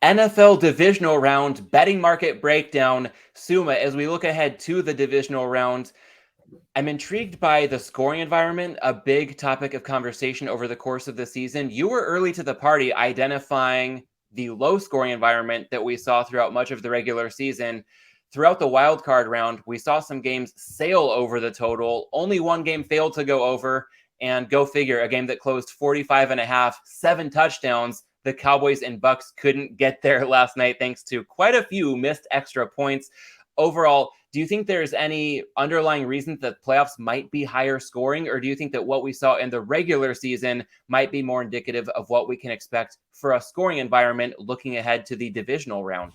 NFL Divisional Round betting market breakdown. Suma, as we look ahead to the divisional round, I'm intrigued by the scoring environment, a big topic of conversation over the course of the season. You were early to the party identifying the low scoring environment that we saw throughout much of the regular season. Throughout the wild card round, we saw some games sail over the total. Only one game failed to go over, and go figure, a game that closed 45 and a half, 7 touchdowns. The Cowboys and Bucks couldn't get there last night thanks to quite a few missed extra points. Overall, do you think there's any underlying reason that playoffs might be higher scoring, or do you think that what we saw in the regular season might be more indicative of what we can expect for a scoring environment looking ahead to the divisional round?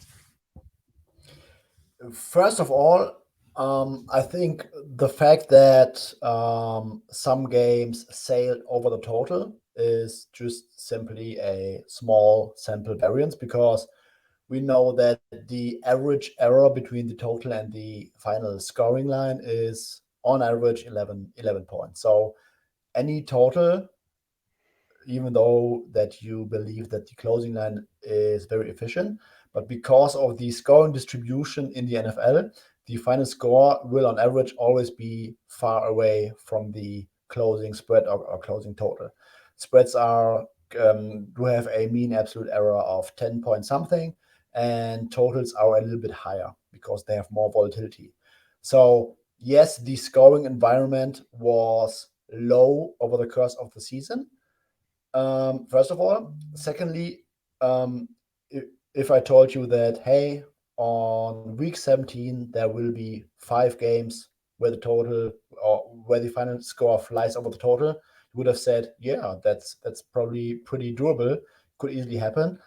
First of all, I think the fact that some games sailed over the total is just simply a small sample variance, because we know that the average error between the total and the final scoring line is on average 11 points. So any total, even though that you believe that the closing line is very efficient, but because of the scoring distribution in the NFL, the final score will on average always be far away from the closing spread or closing total. Spreads are do have a mean absolute error of 10 point something, and totals are a little bit higher because they have more volatility. So yes, the scoring environment was low over the course of the season, first of all. Secondly, if I told you that, hey, on week 17, there will be 5 games where the total or where the final score flies over the total, you would have said, yeah, that's probably pretty doable, could easily happen.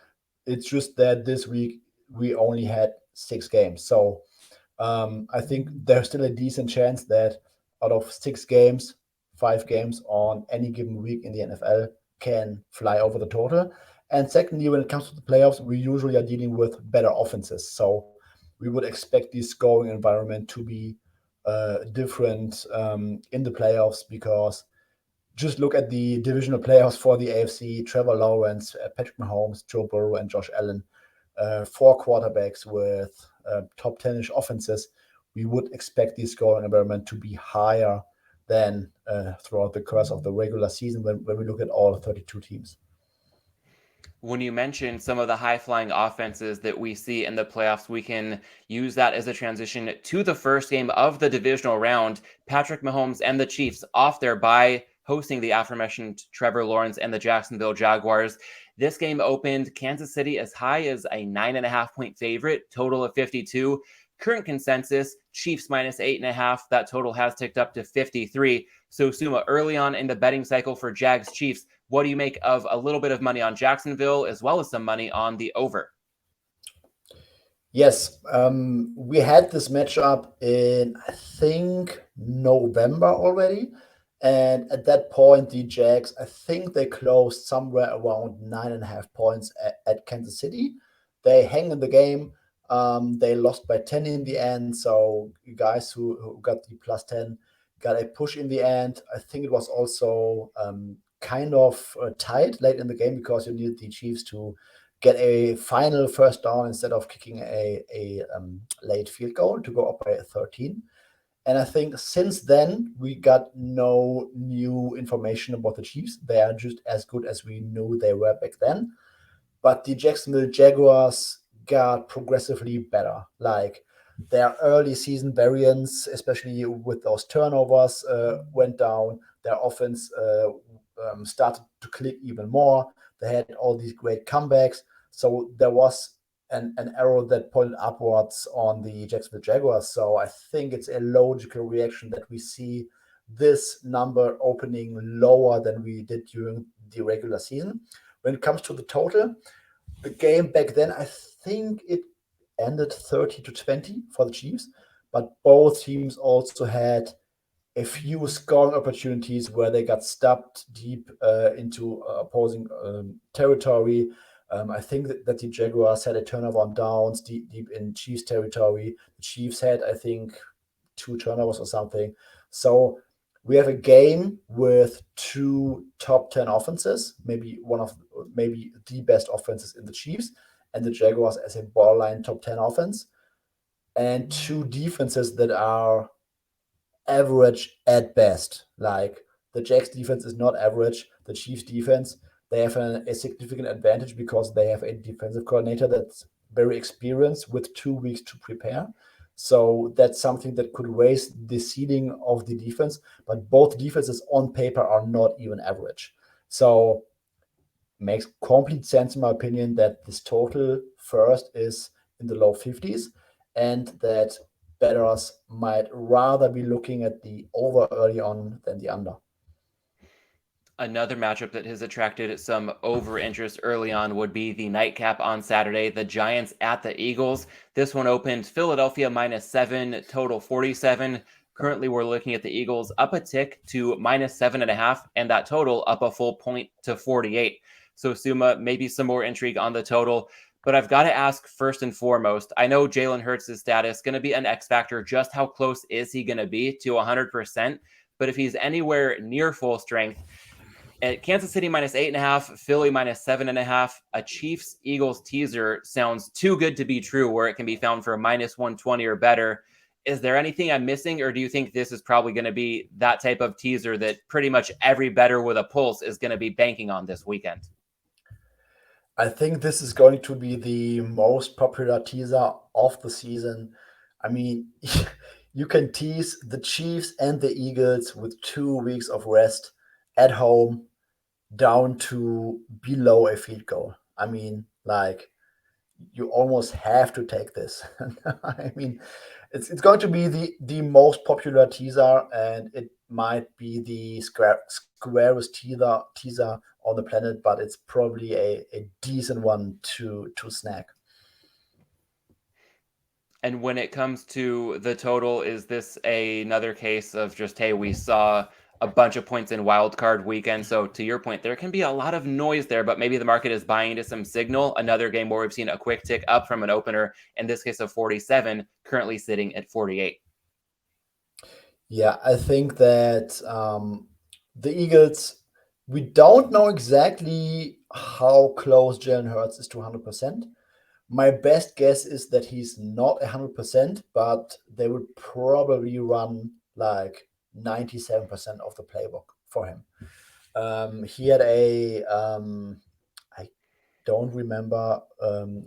It's just that this week we only had 6 games. So I think there's still a decent chance that out of 6 games, 5 games on any given week in the NFL can fly over the total. And secondly, when it comes to the playoffs, we usually are dealing with better offenses. So we would expect the scoring environment to be different in the playoffs, because just look at the divisional playoffs for the AFC: Trevor Lawrence, Patrick Mahomes, Joe Burrow, and Josh Allen. 4 quarterbacks with top 10-ish offenses. We would expect the scoring environment to be higher than throughout the course of the regular season when we look at all 32 teams. When you mentioned some of the high flying offenses that we see in the playoffs, we can use that as a transition to the first game of the divisional round. Patrick Mahomes and the Chiefs off their bye, hosting the aforementioned Trevor Lawrence and the Jacksonville Jaguars. This game opened Kansas City as high as a 9.5 point favorite, total of 52. Current consensus, Chiefs minus 8.5. That total has ticked up to 53. So Suma, early on in the betting cycle for Jags Chiefs, what do you make of a little bit of money on Jacksonville as well as some money on the over? Yes, we had this matchup in, I think, November already. And at that point, the Jags, I think they closed somewhere around 9.5 points at Kansas City. They hang in the game. They lost by 10 in the end. So you guys who got the plus 10 got a push in the end. I think it was also kind of tight late in the game because you needed the Chiefs to get a final first down instead of kicking a late field goal to go up by 13. And I think since then, we got no new information about the Chiefs. They are just as good as we knew they were back then. But the Jacksonville Jaguars got progressively better. Like their early season variance, especially with those turnovers, went down. Their offense started to click even more. They had all these great comebacks. So there was an arrow that pointed upwards on the Jacksonville Jaguars. So I think it's a logical reaction that we see this number opening lower than we did during the regular season. When it comes to the total, the game back then, I think it ended 30-20 for the Chiefs, but both teams also had a few scoring opportunities where they got stuffed deep into opposing territory. I think that the Jaguars had a turnover on downs deep in Chiefs territory. The Chiefs had, I think, 2 turnovers or something. So we have a game with 2 top 10 offenses, maybe the best offenses in the Chiefs, and the Jaguars as a borderline top 10 offense, and two defenses that are average at best. Like the Jacks defense is not average. The Chiefs defense, they have a significant advantage because they have a defensive coordinator that's very experienced with 2 weeks to prepare. So that's something that could raise the ceiling of the defense. But both defenses on paper are not even average. So makes complete sense in my opinion that this total first is in the low 50s, and that bettors might rather be looking at the over early on than the under. Another matchup that has attracted some over interest early on would be the nightcap on Saturday, the Giants at the Eagles. This one opened Philadelphia -7, total 47. Currently, we're looking at the Eagles up a tick to -7.5, and that total up a full point to 48. So, Suma, maybe some more intrigue on the total. But I've got to ask first and foremost, I know Jalen Hurts' status going to be an X factor. Just how close is he going to be to 100%? But if he's anywhere near full strength, at Kansas City -8.5, Philly -7.5, a Chiefs Eagles teaser sounds too good to be true where it can be found for -120 or better. Is there anything I'm missing, or do you think this is probably going to be that type of teaser that pretty much every bettor with a pulse is going to be banking on this weekend? I think this is going to be the most popular teaser of the season. I mean, you can tease the Chiefs and the Eagles with 2 weeks of rest at home down to below a field goal. I mean, like, you almost have to take this. I mean, it's going to be the most popular teaser, and it might be the squarest teaser on the planet, but it's probably a decent one to snag. And when it comes to the total, is this another case of just, hey, we saw a bunch of points in wild card weekend? So to your point, there can be a lot of noise there, but maybe the market is buying into some signal. Another game where we've seen a quick tick up from an opener, in this case of 47, currently sitting at 48. Yeah, I think that the Eagles, we don't know exactly how close Jalen Hurts is to 100%. My best guess is that he's not 100%, but they would probably run like 97% of the playbook for him. He had I don't remember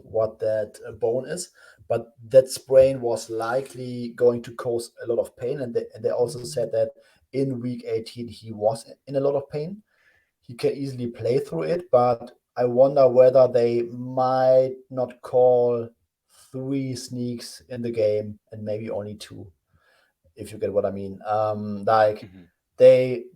what that bone is, but that sprain was likely going to cause a lot of pain. And they also said that in week 18, he was in a lot of pain. He can easily play through it, but I wonder whether they might not call 3 sneaks in the game and maybe only two, if you get what I mean. Like Mm-hmm.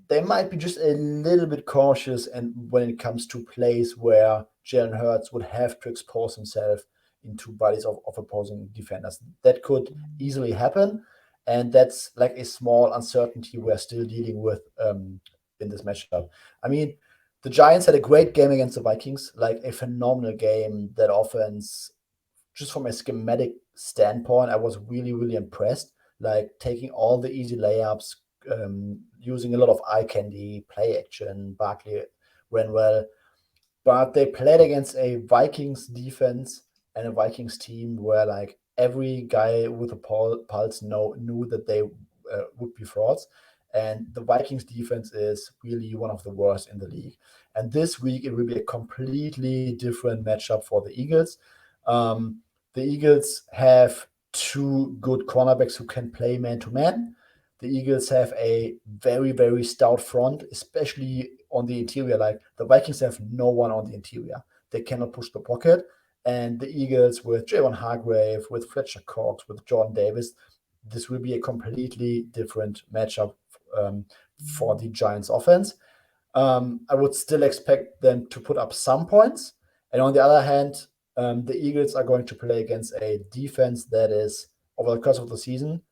they might be just a little bit cautious, and when it comes to plays where Jalen Hurts would have to expose himself into bodies of opposing defenders, that could easily happen, and that's like a small uncertainty we're still dealing with in this matchup. I mean, the Giants had a great game against the Vikings, like a phenomenal game. That offense, just from a schematic standpoint, I was really, really impressed. Like taking all the easy layups, using a lot of eye candy, play action. Barkley ran well, but they played against a Vikings defense and a Vikings team where like every guy with a pulse knew that they would be frauds. And the Vikings defense is really one of the worst in the league. And this week it will be a completely different matchup for the Eagles. The Eagles have two good cornerbacks who can play man to man. The Eagles have a very, very stout front, especially on the interior. Like the Vikings have no one on the interior. They cannot push the pocket. And the Eagles with Javon Hargrave, with Fletcher Cox, with Jordan Davis, this will be a completely different matchup for the Giants offense. I would still expect them to put up some points. And on the other hand, the Eagles are going to play against a defense that is, over the course of the season,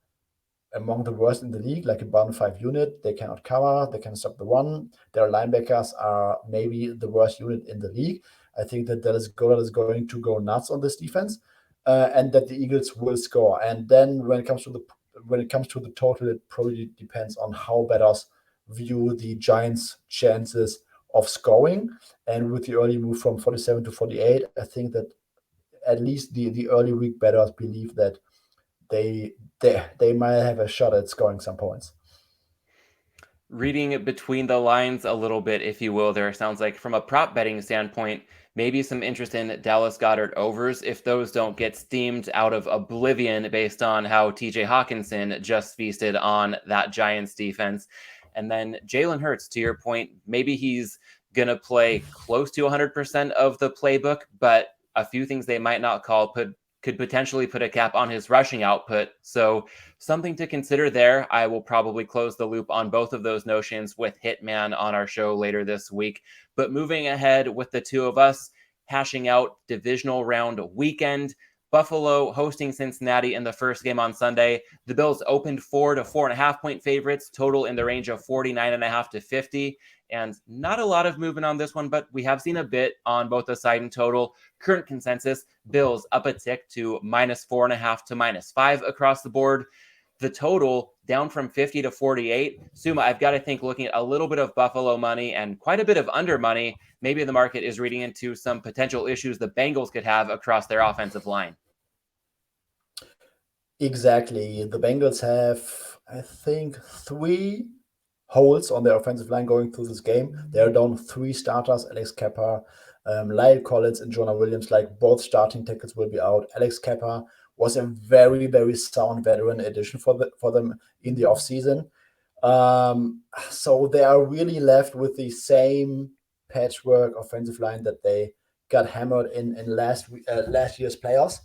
among the worst in the league, like a bottom five unit. They cannot cover, they can stop the run. Their linebackers are maybe the worst unit in the league. I think that Dallas Goddard is going to go nuts on this defense, and that the Eagles will score. And then when it comes to the total, it probably depends on how bettors view the Giants' chances of scoring. And with the early move from 47 to 48, I think that at least the early week bettors believe that they might have a shot at scoring some points. Reading between the lines a little bit, if you will, there sounds like from a prop betting standpoint, maybe some interest in Dallas Goedert overs if those don't get steamed out of oblivion based on how TJ Hawkinson just feasted on that Giants defense. And then Jalen Hurts, to your point, maybe he's going to play close to 100% of the playbook, but a few things they might not call could potentially put a cap on his rushing output. So something to consider there. I will probably close the loop on both of those notions with Hitman on our show later this week. But moving ahead with the two of us, hashing out divisional round weekend. Buffalo hosting Cincinnati in the first game on Sunday. The Bills opened 4 to 4.5 point favorites, total in the range of 49.5 to 50. And not a lot of movement on this one, but we have seen a bit on both the side and total. Current consensus, Bills up a tick to -4.5 to -5 across the board. The total down from 50 to 48. Suma, I've got to think looking at a little bit of Buffalo money and quite a bit of under money, maybe the market is reading into some potential issues the Bengals could have across their offensive line. Exactly. The Bengals have, I think, 3 holes on their offensive line going through this game. They're down 3 starters, Alex Kappa, Lyle Collins, and Jonah Williams. Like, both starting tackles will be out. Alex Kappa was a very, very sound veteran addition for them in the offseason. So they are really left with the same patchwork offensive line that they got hammered in last year's playoffs.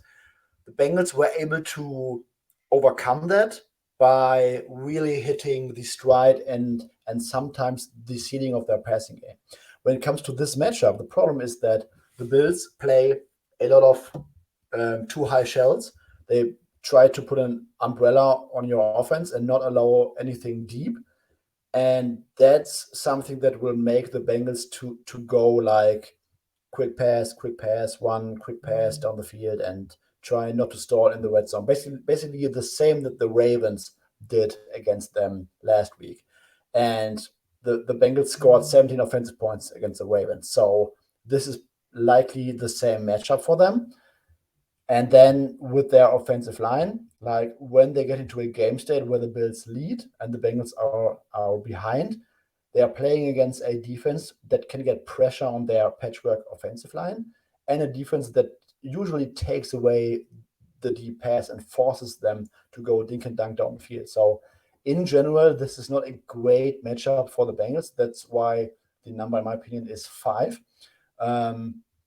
The Bengals were able to overcome that by really hitting the stride and sometimes the ceiling of their passing game. When it comes to this matchup, the problem is that the Bills play a lot of too high shells. They try to put an umbrella on your offense and not allow anything deep. And that's something that will make the Bengals to go like quick pass, one quick pass down the field, and try not to stall in the red zone. Basically the same that the Ravens did against them last week. And the Bengals scored 17 offensive points against the Ravens. So this is likely the same matchup for them. And then with their offensive line, like when they get into a game state where the Bills lead and the Bengals are behind, they are playing against a defense that can get pressure on their patchwork offensive line, and a defense that usually takes away the deep pass and forces them to go dink and dunk down the field. So in general, this is not a great matchup for the Bengals. That's why the number, in my opinion, is 5.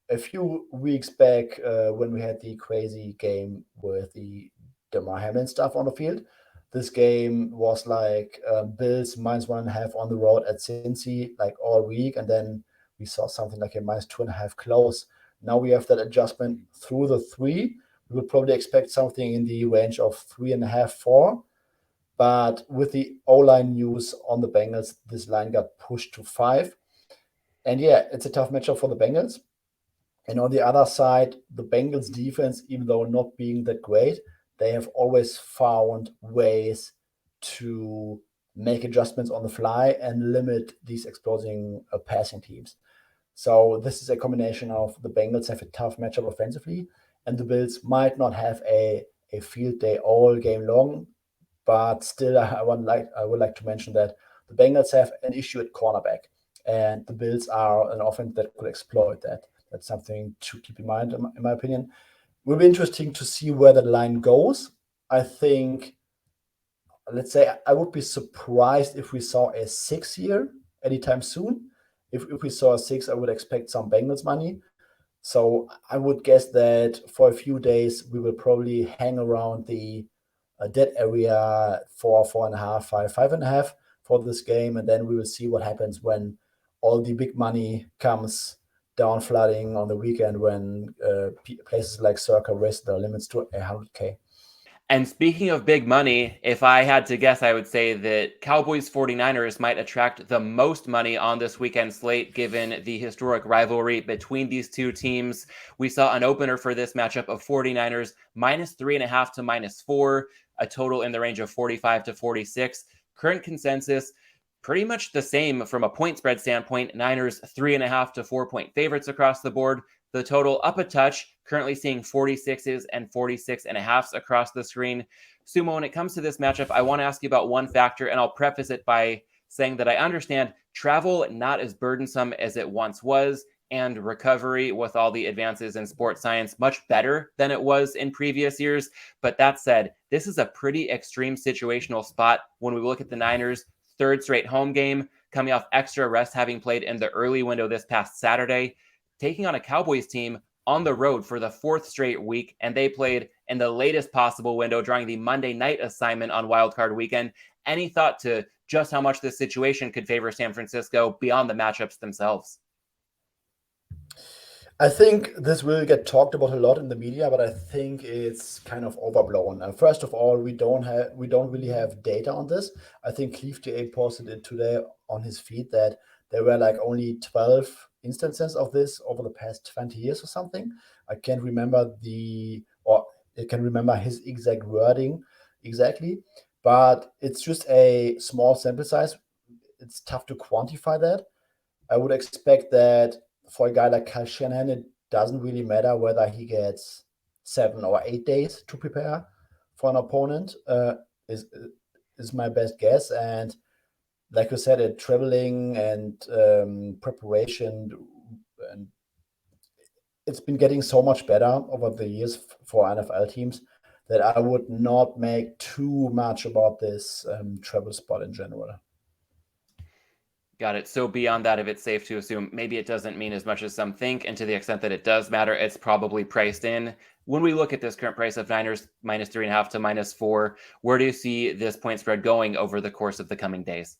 A few weeks back, when we had the crazy game with the Damar Hamlin stuff on the field, this game was like Bills -1.5 on the road at Cincy, like all week, and then we saw something like a -2.5 close. Now we have that adjustment through the 3. We would probably expect something in the range of 3.5, 4. But with the O-line news on the Bengals, this line got pushed to 5. And yeah, it's a tough matchup for the Bengals. And on the other side, the Bengals defense, even though not being that great, they have always found ways to make adjustments on the fly and limit these exploding passing teams. So this is a combination of the Bengals have a tough matchup offensively, and the Bills might not have a field day all game long. But still, I would like to mention that the Bengals have an issue at cornerback, and the Bills are an offense that could exploit that. That's something to keep in mind, in my opinion. Will be interesting to see where the line goes. I think, let's say, I would be surprised if we saw a 6 here anytime soon. If we saw a 6, I would expect some Bengals money. So I would guess that for a few days, we will probably hang around the dead area 4, 4.5, 5, 5.5 for this game. And then we will see what happens when all the big money comes down flooding on the weekend, when places like Circa raise their limits to 100K. And speaking of big money, if I had to guess, I would say that Cowboys 49ers might attract the most money on this weekend slate, given the historic rivalry between these two teams. We saw an opener for this matchup of 49ers -3.5 to -4, a total in the range of 45 to 46. Current consensus, pretty much the same from a point spread standpoint. Niners 3.5 to 4 point favorites across the board. The total up a touch, currently seeing 46s and 46.5s across the screen. Sumo, when it comes to this matchup, I want to ask you about one factor, and I'll preface it by saying that I understand travel not as burdensome as it once was, and recovery with all the advances in sports science much better than it was in previous years. But that said, this is a pretty extreme situational spot when we look at the Niners' third straight home game, coming off extra rest, having played in the early window this past Saturday, taking on a Cowboys team on the road for the fourth straight week, and they played in the latest possible window, drawing the Monday night assignment on wildcard weekend. Any thought to just how much this situation could favor San Francisco beyond the matchups themselves? I think this will get talked about a lot in the media, but I think it's kind of overblown. First of all, we don't really have data on this. I think Cleve TA posted it today on his feed that there were like only 12 instances of this over the past 20 years or something. I can't remember I can remember his exact wording exactly, but it's just a small sample size. It's tough to quantify that. I would expect that for a guy like Kyle Shanahan, it doesn't really matter whether he gets 7 or 8 days to prepare for an opponent. Is my best guess. And like you said, traveling and preparation, and it's been getting so much better over the years for NFL teams that I would not make too much about this travel spot in general. Got it. So beyond that, if it's safe to assume, maybe it doesn't mean as much as some think, and to the extent that it does matter, it's probably priced in. When we look at this current price of Niners -3.5 to -4, where do you see this point spread going over the course of the coming days?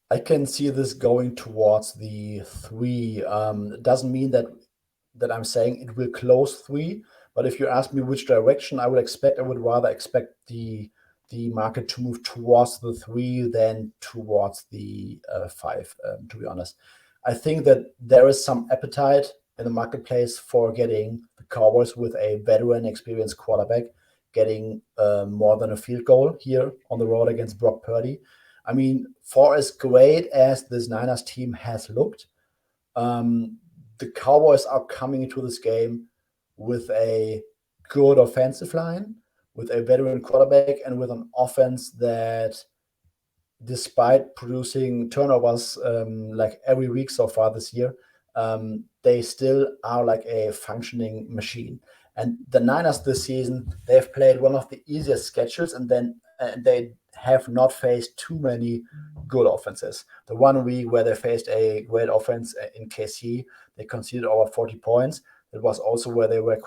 I can see this going towards the 3. It doesn't mean that I'm saying it will close 3, but if you ask me which direction I would rather expect the market to move towards the 3 than towards the 5, to be honest. I think that there is some appetite in the marketplace for getting the Cowboys with a veteran, experienced quarterback, getting more than a field goal here on the road against Brock Purdy. I mean, for as great as this Niners team has looked, the Cowboys are coming into this game with a good offensive line, with a veteran quarterback, and with an offense that, despite producing turnovers like every week so far this year, they still are like a functioning machine. And the Niners this season, they've played one of the easiest schedules, and then they have not faced too many good offenses. The one week where they faced a great offense in KC, they conceded over 40 points. It was also where they were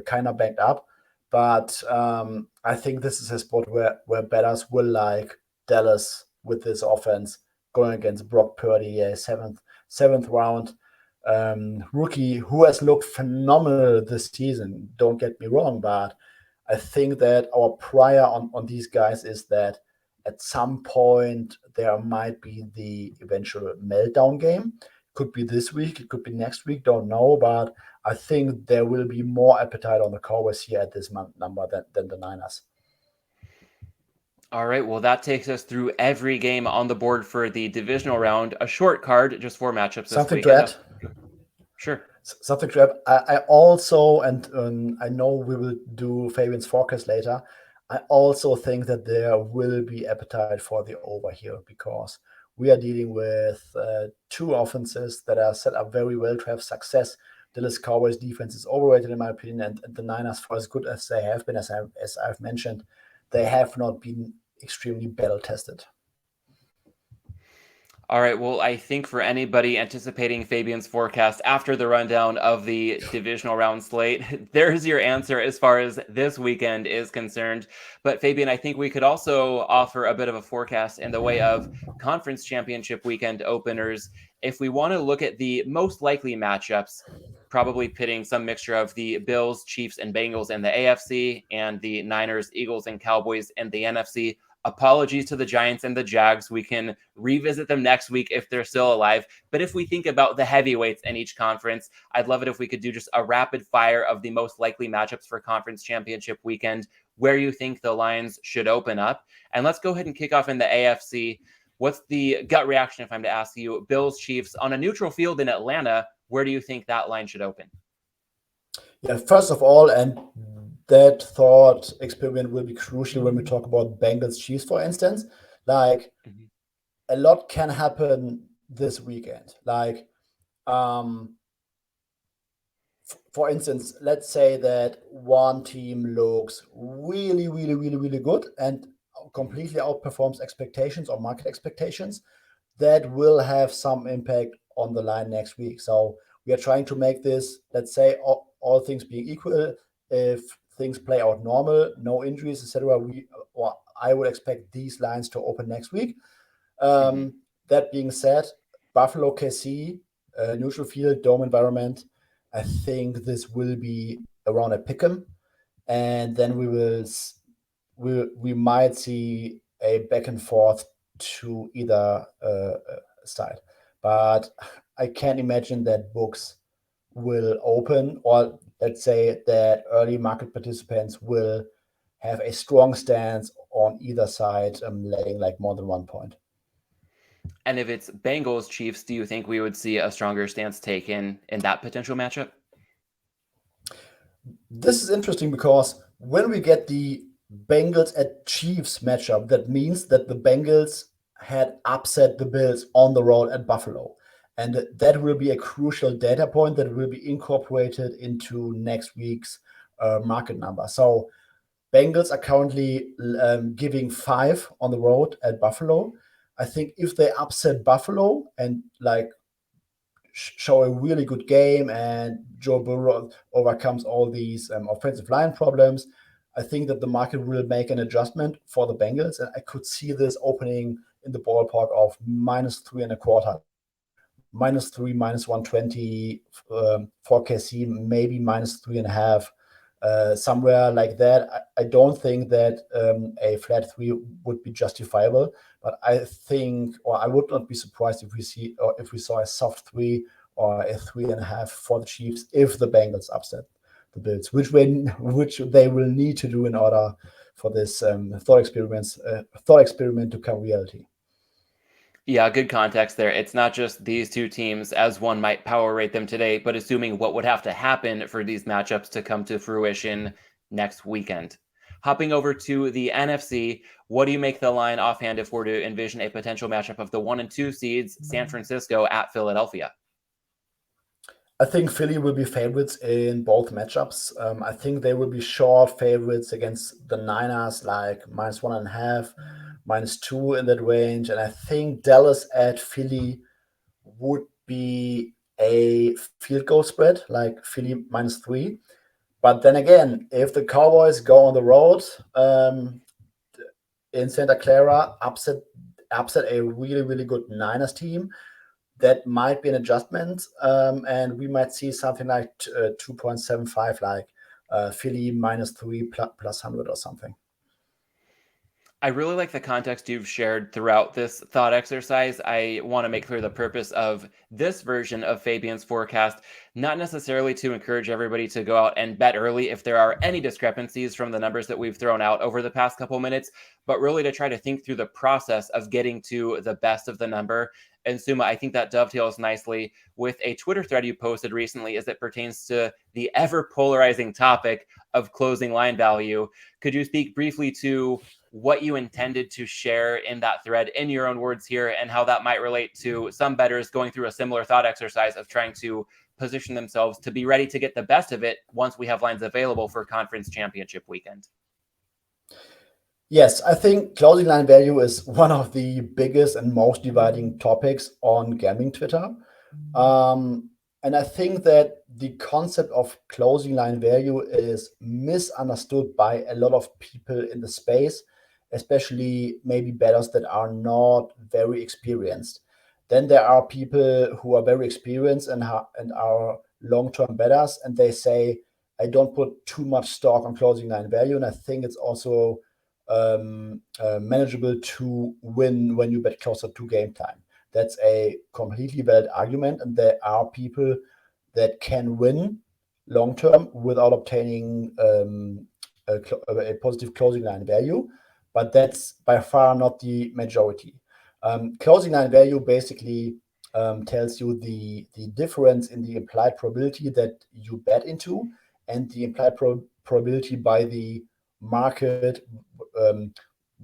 kind of backed up. But I think this is a spot where bettors will like Dallas with this offense going against Brock Purdy, a seventh round rookie who has looked phenomenal this season. Don't get me wrong, but I think that our prior on these guys is that at some point there might be the eventual meltdown game. Could be this week, it could be next week, don't know, but I think there will be more appetite on the Cowboys here at this number than the Niners. All right, well, that takes us through every game on the board for the divisional round. A short card, just 4 matchups this Something week. to add? Sure. Something to add. I also, and I know we will do Fabian's forecast later, I also think that there will be appetite for the over here because we are dealing with 2 offenses that are set up very well to have success. Dallas Cowboys defense is overrated in my opinion, and the Niners, for as good as they have been, as I've mentioned, they have not been extremely battle tested. All right. Well, I think for anybody anticipating Fabian's forecast after the rundown of the divisional round slate, there's your answer as far as this weekend is concerned. But Fabian, I think we could also offer a bit of a forecast in the way of conference championship weekend openers. If we want to look at the most likely matchups, probably pitting some mixture of the Bills, Chiefs, and Bengals in the AFC and the Niners, Eagles, and Cowboys in the NFC. Apologies to the Giants and the Jags. We can revisit them next week if they're still alive. But if we think about the heavyweights in each conference, I'd love it if we could do just a rapid fire of the most likely matchups for conference championship weekend, where you think the lines should open up. And let's go ahead and kick off in the AFC. What's the gut reaction if I'm to ask you? Bills, Chiefs on a neutral field in Atlanta. where do you think that line should open? Yeah, first of all, and that thought experiment will be crucial when we talk about Bengals Chiefs, for instance. Like, Mhm. a lot can happen this weekend. Like, for instance, let's say that one team looks really, really, really, really good and completely outperforms expectations or market expectations. That will have some impact on the line next week. So we are trying to make this, let's say, all things being equal, if things play out normal, no injuries, etc., or I would expect these lines to open next week. Mhm. That being said, Buffalo KC, neutral field, dome environment, I think this will be around a pick'em, and then we might see a back and forth to either side. But I can't imagine that books will open, or let's say that early market participants will have a strong stance on either side, letting like more than 1 point. And if it's Bengals Chiefs, do you think we would see a stronger stance taken in that potential matchup? This is interesting because when we get the Bengals at Chiefs matchup, that means that the Bengals had upset the Bills on the road at Buffalo. And that will be a crucial data point that will be incorporated into next week's market number. So Bengals are currently giving 5 on the road at Buffalo. I think if they upset Buffalo and like show a really good game and Joe Burrow overcomes all these offensive line problems, I think that the market will make an adjustment for the Bengals. And I could see this opening in the ballpark of -3.25, like -3, -120 for KC, maybe -3.5. Somewhere like that. I don't think that a flat 3 would be justifiable, but I think, or I would not be surprised if we see, or if we saw a soft 3 or a 3.5 for the Chiefs if the Bengals upset the Bills, which they will need to do in order for this thought experiment to come reality. Yeah, good context there. It's not just these two teams as one might power rate them today, but assuming what would have to happen for these matchups to come to fruition next weekend. Hopping over to the NFC, what do you make the line offhand if we're to envision a potential matchup of the 1 and 2 seeds, San Francisco at Philadelphia? I think Philly will be favorites in both matchups. I think they will be short favorites against the Niners, like -1.5, -2 in that range. And I think Dallas at Philly would be a field goal spread, like Philly -3. But then again, if the Cowboys go on the road in Santa Clara, upset a really, really good Niners team, that might be an adjustment, and we might see something like 2.75, like Philly -3 plus 100 or something. I really like the context you've shared throughout this thought exercise. I want to make clear the purpose of this version of Fabian's forecast, not necessarily to encourage everybody to go out and bet early if there are any discrepancies from the numbers that we've thrown out over the past couple minutes, but really to try to think through the process of getting to the best of the number. And Suma, I think that dovetails nicely with a Twitter thread you posted recently as it pertains to the ever polarizing topic of closing line value. Could you speak briefly to what you intended to share in that thread in your own words here and how that might relate to some bettors going through a similar thought exercise of trying to position themselves to be ready to get the best of it once we have lines available for conference championship weekend? Yes, I think closing line value is one of the biggest and most dividing topics on gambling Twitter. And I think that the concept of closing line value is misunderstood by a lot of people in the space, especially maybe bettors that are not very experienced. Then there are people who are very experienced and are long-term bettors, and they say, I don't put too much stock on closing line value. And I think it's also manageable to win when you bet closer to game time. That's a completely valid argument, and there are people that can win long term without obtaining a positive closing line value, but that's by far not the majority. Closing line value basically tells you the difference in the implied probability that you bet into and the implied probability by the market um,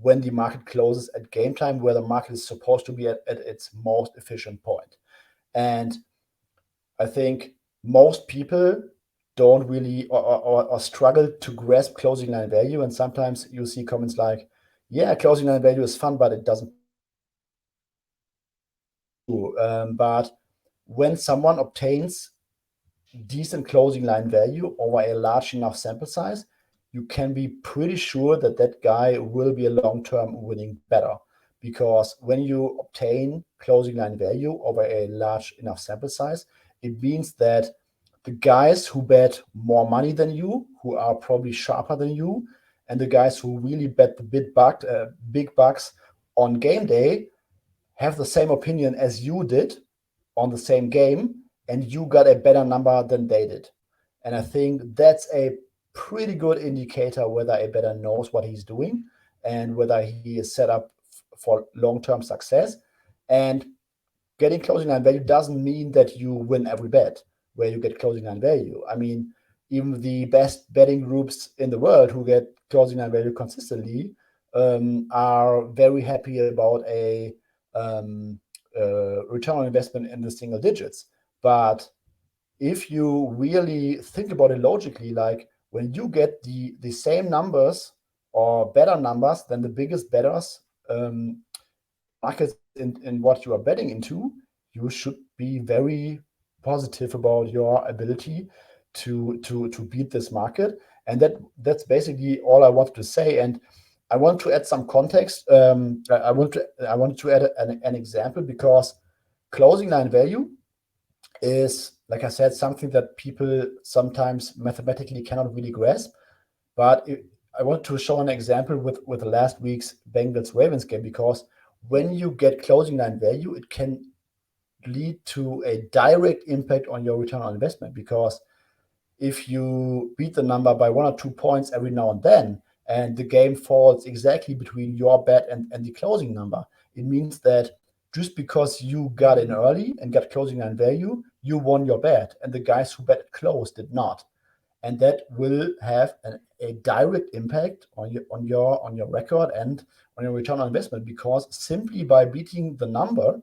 when the market closes at game time, where the market is supposed to be at its most efficient point. And I think most people don't really or struggle to grasp closing line value. And sometimes you see comments like, yeah, closing line value is fun, but it doesn't do. But when someone obtains decent closing line value over a large enough sample size, you can be pretty sure that that guy will be a long-term winning bettor. Because when you obtain closing line value over a large enough sample size, it means that the guys who bet more money than you, who are probably sharper than you, and the guys who really bet the big bucks on game day have the same opinion as you did on the same game, and you got a better number than they did. And I think that's a pretty good indicator whether a bettor knows what he's doing and whether he is set up for long-term success. And getting closing line value doesn't mean that you win every bet where you get closing line value. I mean, even the best betting groups in the world who get closing line value consistently are very happy about a return on investment in the single digits. But if you really think about it logically, like when you get the same numbers or better numbers than the biggest bettors markets in what you are betting into, you should be very positive about your ability to beat this market. And that's basically all I wanted to say. And I want to add some context. I wanted to add an example, because closing line value is, like I said, something that people sometimes mathematically cannot really grasp. But I want to show an example with last week's Bengals Ravens game, because when you get closing line value, it can lead to a direct impact on your return on investment. Because if you beat the number by 1 or 2 points every now and the game falls exactly between your bet and the closing number, it means that just because you got in early and got closing line value, you won your bet, and the guys who bet close did not. And that will have a direct impact on your record and on your return on investment, because simply by beating the number,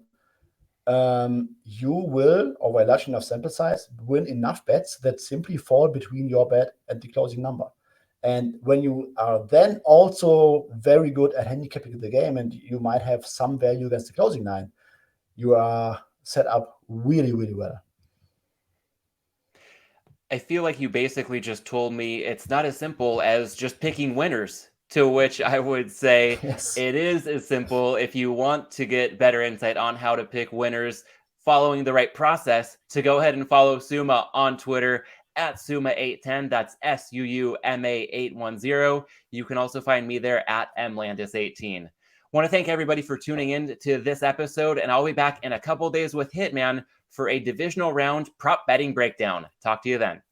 you will, over a large enough sample size, win enough bets that simply fall between your bet and the closing number. And when you are then also very good at handicapping the game, and you might have some value against the closing line, you are set up really, really well. I feel like you basically just told me it's not as simple as just picking winners, to which I would say Yes. it is as simple. If you want to get better insight on how to pick winners following the right process, to go ahead and follow Suma on Twitter at Suma810. That's SUUMA810. You can also find me there at MLandis18. Want to thank everybody for tuning in to this episode, and I'll be back in a couple days with Hitman for a divisional round prop betting breakdown. Talk to you then.